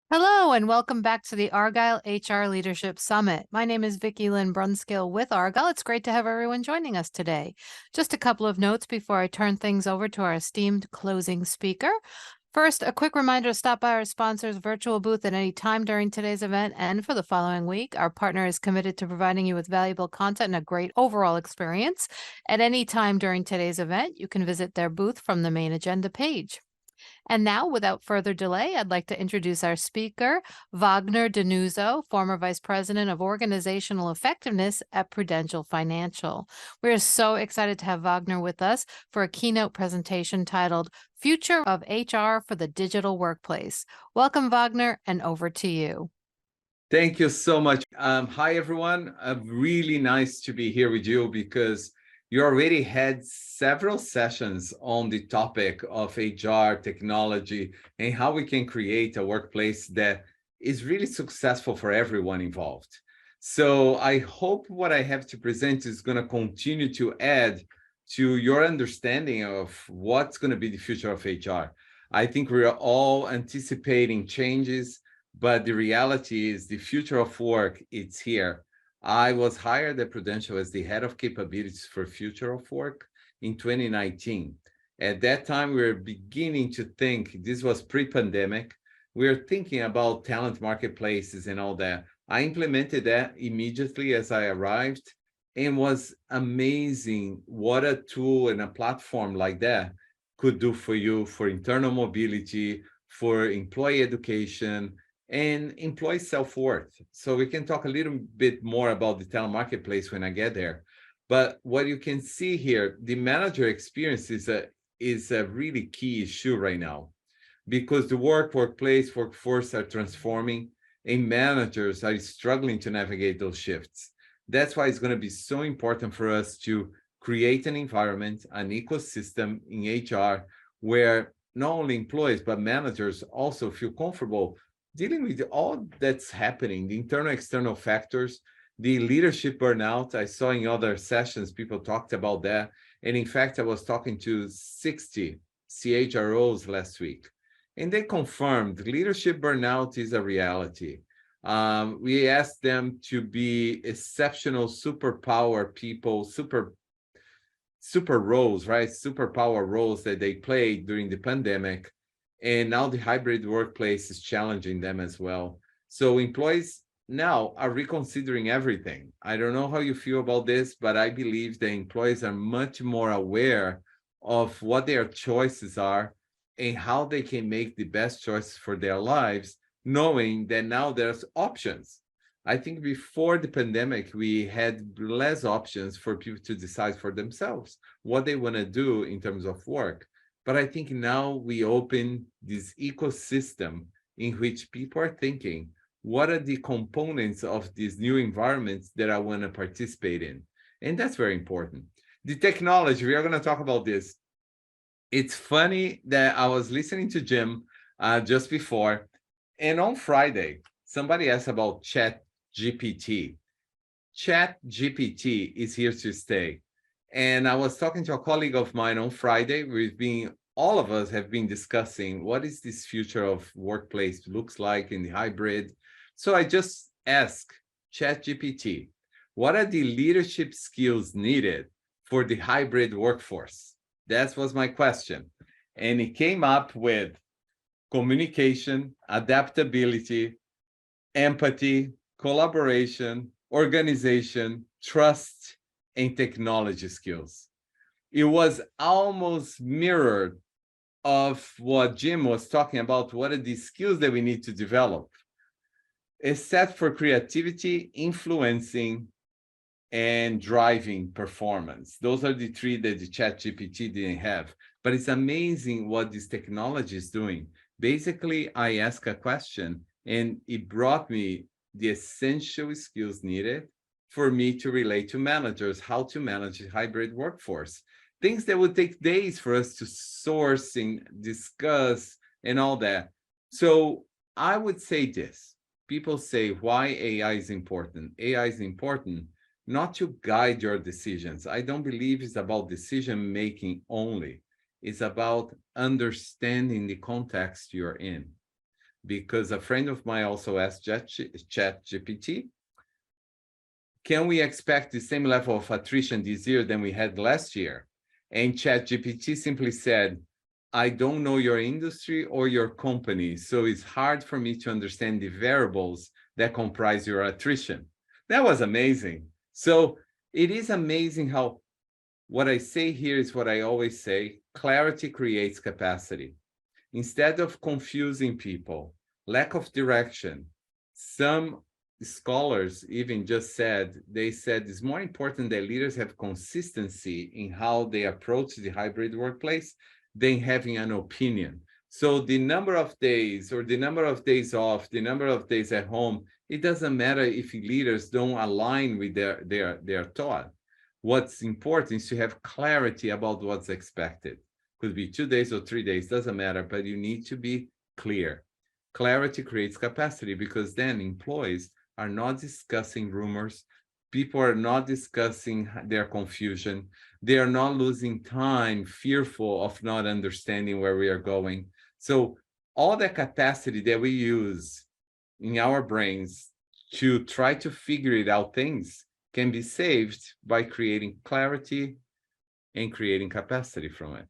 Hello and welcome back to the Argyle HR Leadership Summit. My name is Vicki Lynn Brunskill with Argyle. It's great to have everyone joining us today. Just a couple of notes before I turn things over to our esteemed closing speaker. First, a quick reminder to stop by our sponsor's virtual booth at any time during today's event and for the following week. Our partner is committed to providing you with valuable content and a great overall experience. At any time during today's event, you can visit their booth from the main agenda page. And now, without further delay, I'd like to introduce our speaker, Wagner Denuzzo, former Vice President of Organizational Effectiveness at Prudential Financial. We're so excited to have Wagner with us for a keynote presentation titled Future of HR for the Digital Workplace. Welcome, Wagner, and over to you. Thank you so much. Hi, everyone. Really nice to be here with you because you already had several sessions on the topic of HR technology and how we can create a workplace that is really successful for everyone involved. So I hope what I have to present is going to continue to add to your understanding of what's going to be the future of HR. I think we're all anticipating changes, but the reality is the future of work, it's here. I was hired at Prudential as the head of capabilities for future of work in 2019. At that time, we were beginning to think, this was pre-pandemic, we were thinking about talent marketplaces and all that. I implemented that immediately as I arrived and was amazing what a tool and a platform like that could do for you for internal mobility, for employee education, and employee self-worth. So we can talk a little bit more about the talent marketplace when I get there. But what you can see here, the manager experience is a really key issue right now because the workplace, workforce are transforming and managers are struggling to navigate those shifts. That's why it's going to be so important for us to create an environment, an ecosystem in HR where not only employees, but managers also feel comfortable dealing with all that's happening, the internal, external factors, the leadership burnout. I saw in other sessions, people talked about that. And in fact, I was talking to 60 CHROs last week, and they confirmed leadership burnout is a reality. We asked them to be exceptional superpower people, super roles, right? Superpower roles that they played during the pandemic. And now the hybrid workplace is challenging them as well. So employees now are reconsidering everything. I don't know how you feel about this, but I believe the employees are much more aware of what their choices are and how they can make the best choices for their lives, knowing that now there's options. I think before the pandemic, we had less options for people to decide for themselves what they want to do in terms of work. But I think now we open this ecosystem in which people are thinking, what are the components of these new environments that I want to participate in? And that's very important. The technology, we are going to talk about this. It's funny that I was listening to Jim just before, and on Friday, somebody asked about Chat GPT. Chat GPT is here to stay. And I was talking to a colleague of mine on Friday. All of us have been discussing what is this future of workplace looks like in the hybrid. So I just asked ChatGPT, what are the leadership skills needed for the hybrid workforce? That was my question. And it came up with communication, adaptability, empathy, collaboration, organization, trust, and technology skills. It was almost mirrored of what Jim was talking about. What are the skills that we need to develop? Except for creativity, influencing, and driving performance. Those are the three that the ChatGPT didn't have. But it's amazing what this technology is doing. Basically, I asked a question and it brought me the essential skills needed for me to relate to managers, how to manage a hybrid workforce. Things that would take days for us to source and discuss and all that. So I would say this. People say why AI is important. AI is important not to guide your decisions. I don't believe it's about decision-making only. It's about understanding the context you're in. because a friend of mine also asked ChatGPT, can we expect the same level of attrition this year than we had last year? And ChatGPT simply said, I don't know your industry or your company, so it's hard for me to understand the variables that comprise your attrition. That was amazing. So it is amazing how what I say here is what I always say, clarity creates capacity. Instead of confusing people, lack of direction, some scholars even just said, they said it's more important that leaders have consistency in how they approach the hybrid workplace than having an opinion. So the number of days or the number of days off, the number of days at home, it doesn't matter if leaders don't align with their thought. What's important is to have clarity about what's expected. Could be 2 days or 3 days, doesn't matter, but you need to be clear. Clarity creates capacity because then employees are not discussing rumors. People are not discussing their confusion. They are not losing time, fearful of not understanding where we are going. So all the capacity that we use in our brains to try to figure it out things can be saved by creating clarity and creating capacity from it.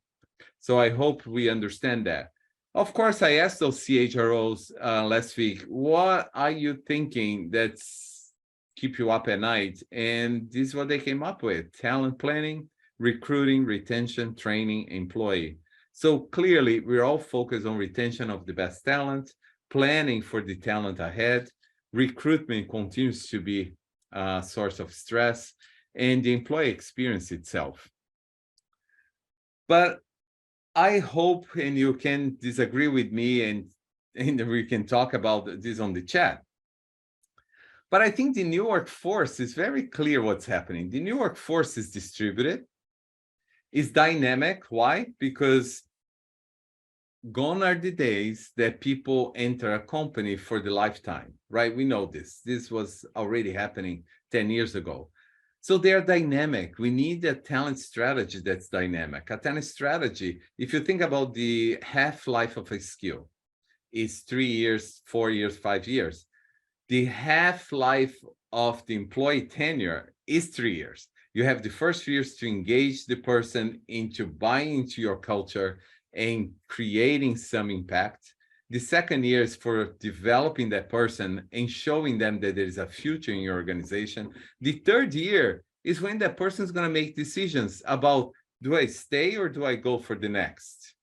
So I hope we understand that. Of course, I asked those CHROs last week, what are you thinking that's keep you up at night? And this is what they came up with: talent planning, recruiting, retention, training, employee. So clearly, we're all focused on retention of the best talent, planning for the talent ahead. Recruitment continues to be a source of stress, and the employee experience itself. But I hope, and you can disagree with me, and we can talk about this on the chat. But I think the new workforce is very clear what's happening. The new workforce is distributed, is dynamic. Why? Because gone are the days that people enter a company for the lifetime, right? We know this. This was already happening 10 years ago. So they are dynamic. We need a talent strategy that's dynamic. A talent strategy, if you think about the half-life of a skill, is 3 years, 4 years, 5 years. The half-life of the employee tenure is 3 years. You have the first few years to engage the person into buying into your culture and creating some impact. The second year is for developing that person and showing them that there is a future in your organization. The third year is when that person is going to make decisions about, do I stay or do I go for the next?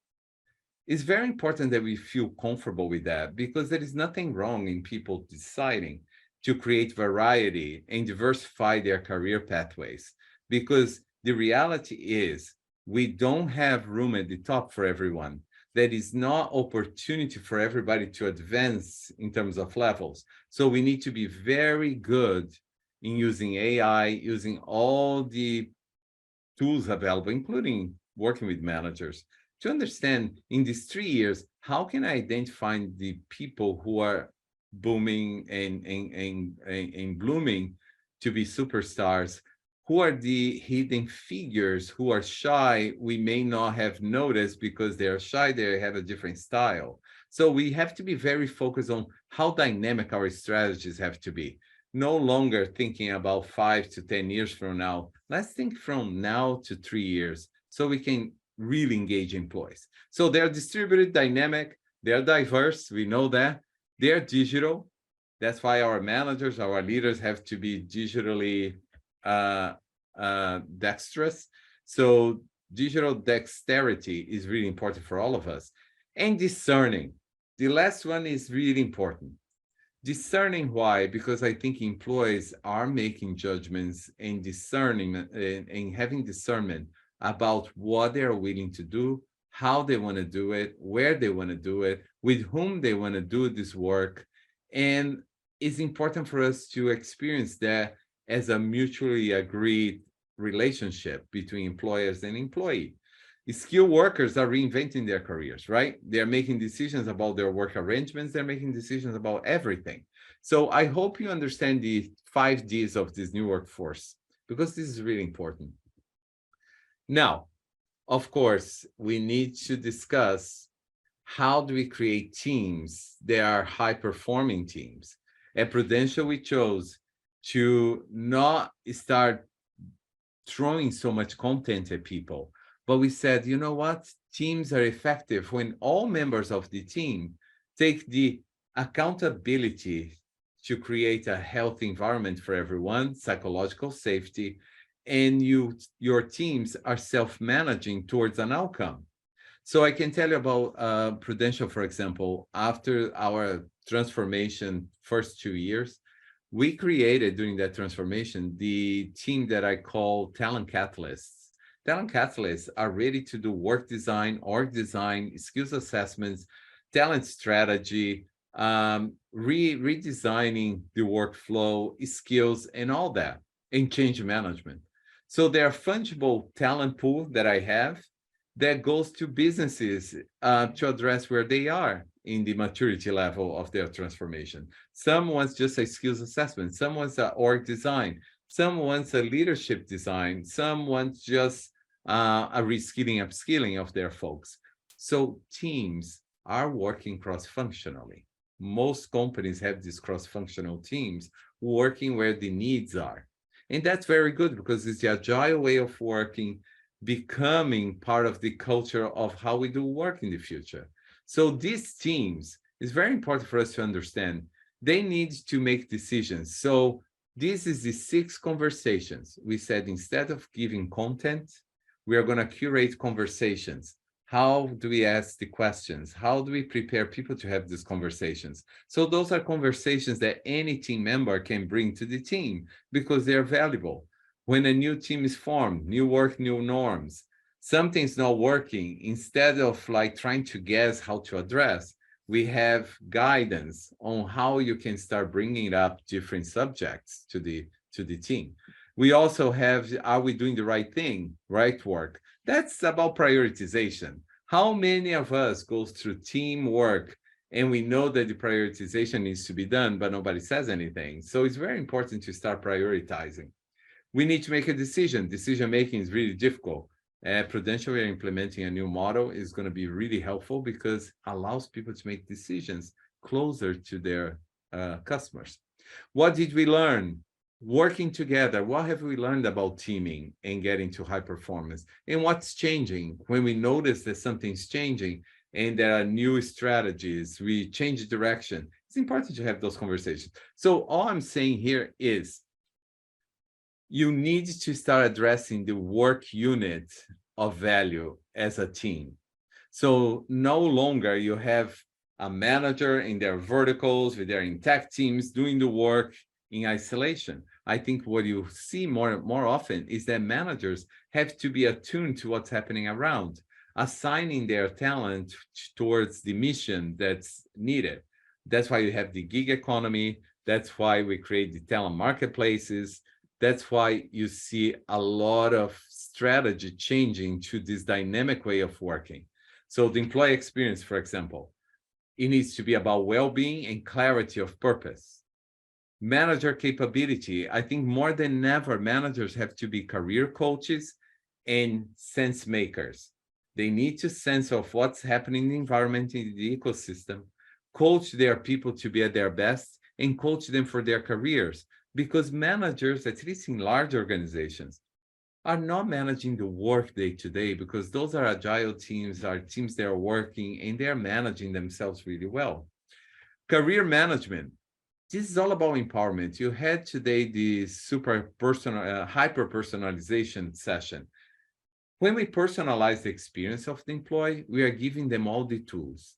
It's very important that we feel comfortable with that, because there is nothing wrong in people deciding to create variety and diversify their career pathways. Because the reality is we don't have room at the top for everyone. There is not opportunity for everybody to advance in terms of levels. So we need to be very good in using AI, using all the tools available, including working with managers, to understand in these 3 years, how can I identify the people who are booming and blooming to be superstars? Who are the hidden figures who are shy, we may not have noticed because they're shy, they have a different style. So we have to be very focused on how dynamic our strategies have to be. No longer thinking about 5 to 10 years from now. Let's think from now to 3 years so we can really engage employees. So they're distributed, dynamic, they're diverse, we know that. They're digital. That's why our managers, our leaders have to be digitally dexterous. So digital dexterity is really important for all of us. And discerning. The last one is really important. Discerning. Why? Because I think employees are making judgments and discerning and having discernment about what they're willing to do, how they want to do it, where they want to do it, with whom they want to do this work. And it's important for us to experience that as a mutually agreed relationship between employers and employee. Skilled workers are reinventing their careers, right? They're making decisions about their work arrangements. They're making decisions about everything. So I hope you understand the 5 Ds of this new workforce, because this is really important. Now, of course, we need to discuss how do we create teams that are high-performing teams? At Prudential, we chose to not start throwing so much content at people, but we said, you know what? Teams are effective when all members of the team take the accountability to create a healthy environment for everyone, psychological safety, and your teams are self-managing towards an outcome. So I can tell you about Prudential, for example. After our transformation first 2 years, we created during that transformation the team that I call Talent Catalysts. Talent Catalysts are ready to do work design, org design, skills assessments, talent strategy, redesigning the workflow, skills, and all that, and change management. So they're fungible talent pool that I have that goes to businesses to address where they are in the maturity level of their transformation. Some wants just a skills assessment, some wants a org design, some wants a leadership design, some wants just a reskilling, upskilling of their folks. So teams are working cross-functionally. Most companies have these cross-functional teams working where the needs are. And that's very good because it's the agile way of working, becoming part of the culture of how we do work in the future. So these teams, is very important for us to understand, they need to make decisions. So this is the 6 conversations. We said instead of giving content, we are going to curate conversations. How do we ask the questions? How do we prepare people to have these conversations? So those are conversations that any team member can bring to the team because they're valuable. When a new team is formed, new work, new norms, something's not working, instead of like trying to guess how to address, we have guidance on how you can start bringing up different subjects to the team. We also have, are we doing the right thing, right work? That's about prioritization. How many of us goes through teamwork and we know that the prioritization needs to be done, but nobody says anything? So it's very important to start prioritizing. We need to make a decision. Decision making is really difficult. At Prudential, we're implementing a new model. Is going to be really helpful because allows people to make decisions closer to their customers. What did we learn? Working together, what have we learned about teaming and getting to high performance? And what's changing? When we notice that something's changing and there are new strategies, we change direction. It's important to have those conversations. So all I'm saying here is you need to start addressing the work unit of value as a team. So no longer you have a manager in their verticals with their in tech teams doing the work in isolation. I think what you see more often is that managers have to be attuned to what's happening around, assigning their talent towards the mission that's needed. That's why you have the gig economy. That's why we create the talent marketplaces. That's why you see a lot of strategy changing to this dynamic way of working. So the employee experience, for example, it needs to be about well-being and clarity of purpose. Manager capability, I think more than ever, managers have to be career coaches and sense makers. They need to sense of what's happening in the environment, in the ecosystem, coach their people to be at their best, and coach them for their careers. Because managers, at least in large organizations, are not managing the work day to day because those are agile teams, are teams that are working and they're managing themselves really well. Career management. This is all about empowerment. You had today the super personal, hyper personalization session. When we personalize the experience of the employee, we are giving them all the tools.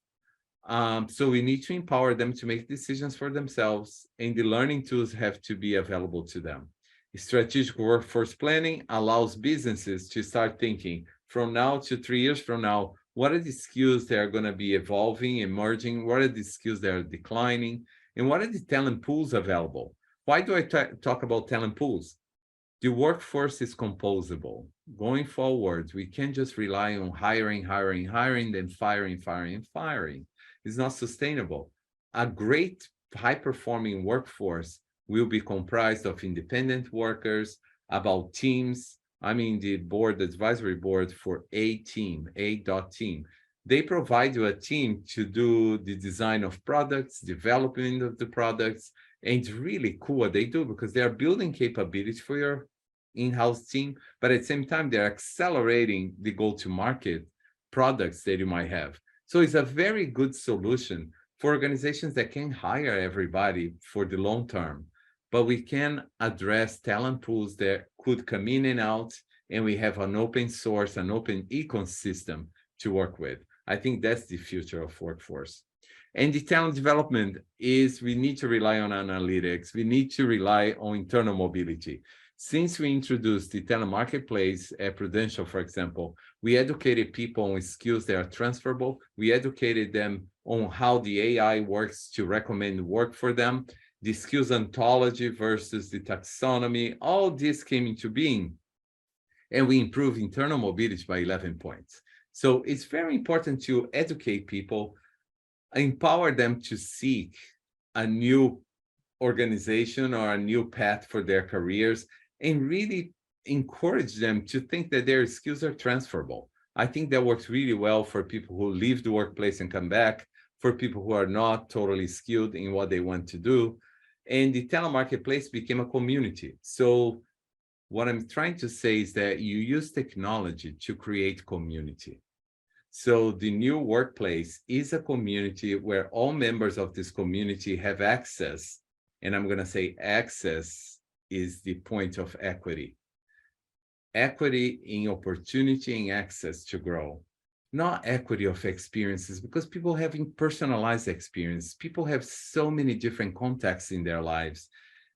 So we need to empower them to make decisions for themselves, and the learning tools have to be available to them. Strategic workforce planning allows businesses to start thinking from now to 3 years from now, what are the skills that are going to be evolving, emerging? What are the skills that are declining? And what are the talent pools available? Why do I talk about talent pools? The workforce is composable. Going forward, we can't just rely on hiring, then firing. It's not sustainable. A great high-performing workforce will be comprised of independent workers, about teams. I mean, the board, the advisory board for a team, a team. They provide you a team to do the design of products, development of the products, and it's really cool what they do because they are building capabilities for your in-house team, but at the same time, they're accelerating the go-to-market products that you might have. So it's a very good solution for organizations that can hire everybody for the long term, but we can address talent pools that could come in and out, and we have an open source, an open ecosystem to work with. I think that's the future of workforce. And the talent development is we need to rely on analytics. We need to rely on internal mobility. Since we introduced the talent marketplace at Prudential, for example, we educated people on skills that are transferable. We educated them on how the AI works to recommend work for them, the skills ontology versus the taxonomy. All this came into being, and we improved internal mobility by 11 points. So it's very important to educate people, empower them to seek a new organization or a new path for their careers, and really encourage them to think that their skills are transferable. I think that works really well for people who leave the workplace and come back, for people who are not totally skilled in what they want to do. And the talent marketplace became a community. So what I'm trying to say is that you use technology to create community. So the new workplace is a community where all members of this community have access. And I'm going to say access is the point of equity. Equity in opportunity and access to grow. Not equity of experiences, because people have personalized experience. People have so many different contexts in their lives.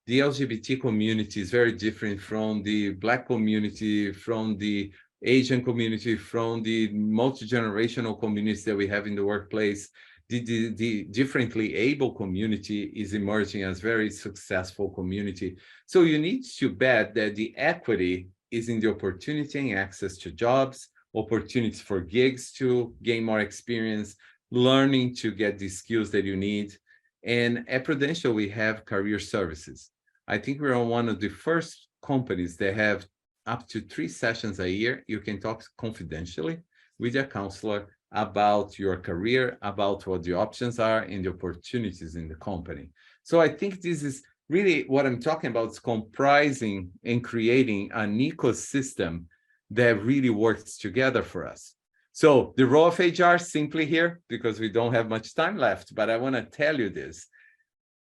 The LGBT community is very different from the Black community, from the Asian community, from the multi-generational communities that we have in the workplace. The differently able community is emerging as very successful community. So you need to bet that the equity is in the opportunity and access to jobs, opportunities for gigs to gain more experience, learning to get the skills that you need. And at Prudential, we have career services. I think we're one of the first companies that have up to 3 sessions a year. You can talk confidentially with a counselor about your career, about what the options are and the opportunities in the company. So I think this is really what I'm talking about, is comprising and creating an ecosystem that really works together for us. So the role of HR, simply here, because we don't have much time left, but I want to tell you this,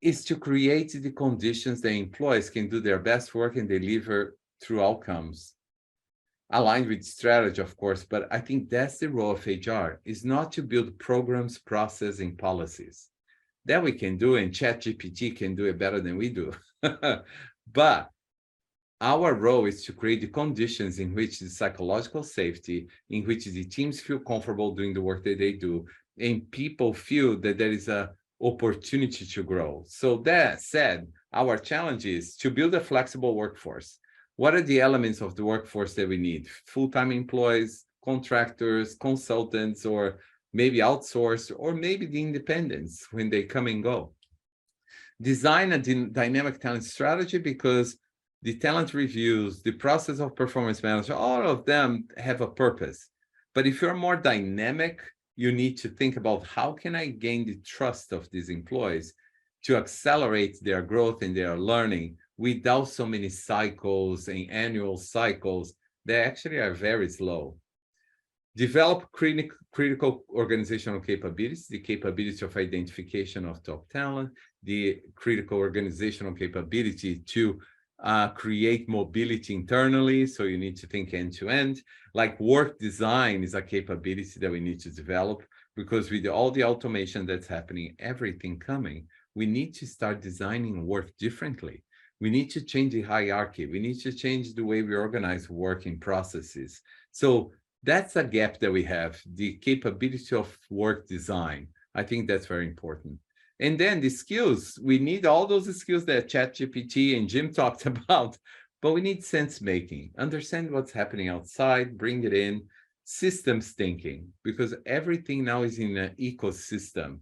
is to create the conditions that employees can do their best work and deliver through outcomes aligned with strategy, of course, but I think that's the role of HR, is not to build programs, process, and policies. That we can do, and ChatGPT can do it better than we do. But our role is to create the conditions in which the psychological safety, in which the teams feel comfortable doing the work that they do, and people feel that there is an opportunity to grow. So that said, our challenge is to build a flexible workforce. What are the elements of the workforce that we need? Full-time employees, contractors, consultants, or maybe outsourced, or maybe the independents when they come and go. Design a dynamic talent strategy, because the talent reviews, the process of performance management, all of them have a purpose. But if you're more dynamic, you need to think about how can I gain the trust of these employees to accelerate their growth and their learning without so many cycles and annual cycles that actually are very slow. Develop critical organizational capabilities, the capability of identification of top talent, the critical organizational capability to create mobility internally. So you need to think end to end. Like work design is a capability that we need to develop, because with all the automation that's happening, everything coming, we need to start designing work differently. We need to change the hierarchy. We need to change the way we organize working processes. So that's a gap that we have, the capability of work design. I think that's very important. And then the skills, we need all those skills that ChatGPT and Jim talked about, but we need sense making, understand what's happening outside, bring it in, systems thinking, because everything now is in an ecosystem.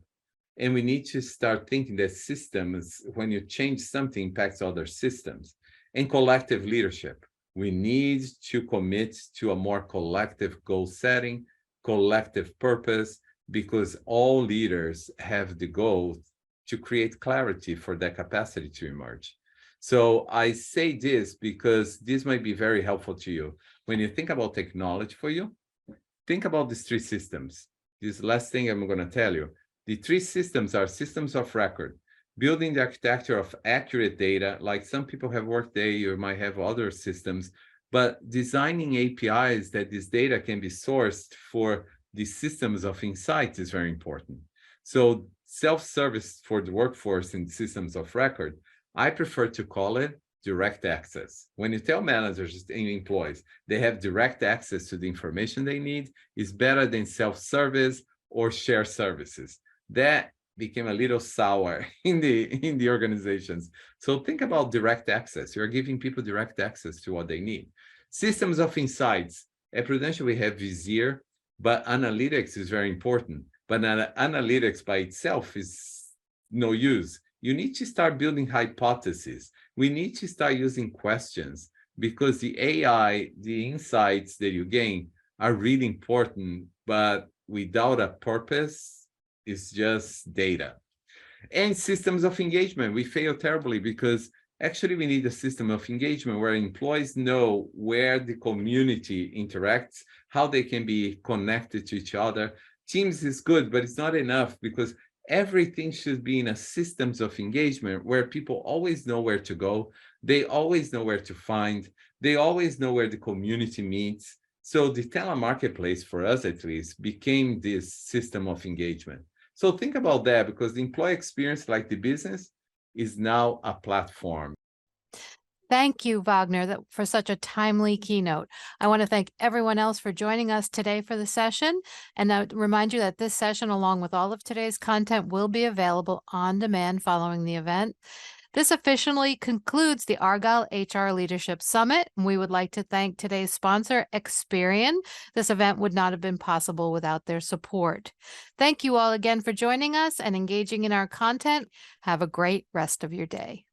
And we need to start thinking that systems, when you change something, impacts other systems. And collective leadership. We need to commit to a more collective goal setting, collective purpose, because all leaders have the goal to create clarity for their capacity to emerge. So I say this because this might be very helpful to you. When you think about technology for you, think about these three systems. This last thing I'm going to tell you. The three systems are systems of record, building the architecture of accurate data. Like some people have Workday, you might have other systems, but designing APIs that this data can be sourced for the systems of insights is very important. So self-service for the workforce in systems of record, I prefer to call it direct access. When you tell managers and employees they have direct access to the information they need, is better than self-service or share services. That became a little sour in the organizations. So think about direct access. You're giving people direct access to what they need. Systems of insights. At Prudential, we have Vizier, but analytics is very important. But analytics by itself is no use. You need to start building hypotheses. We need to start using questions, because the AI, the insights that you gain are really important, but without a purpose, it's just data. And systems of engagement. We fail terribly because actually we need a system of engagement where employees know where the community interacts, how they can be connected to each other. Teams is good, but it's not enough, because everything should be in a systems of engagement where people always know where to go. They always know where to find. They always know where the community meets. So the talent marketplace, for us at least, became this system of engagement. So think about that, because the employee experience, like the business, is now a platform. Thank you, Wagner, for such a timely keynote. I want to thank everyone else for joining us today for the session. And I would remind you that this session, along with all of today's content, will be available on demand following the event. This officially concludes the Argyle HR Leadership Summit. We would like to thank today's sponsor, Experian. This event would not have been possible without their support. Thank you all again for joining us and engaging in our content. Have a great rest of your day.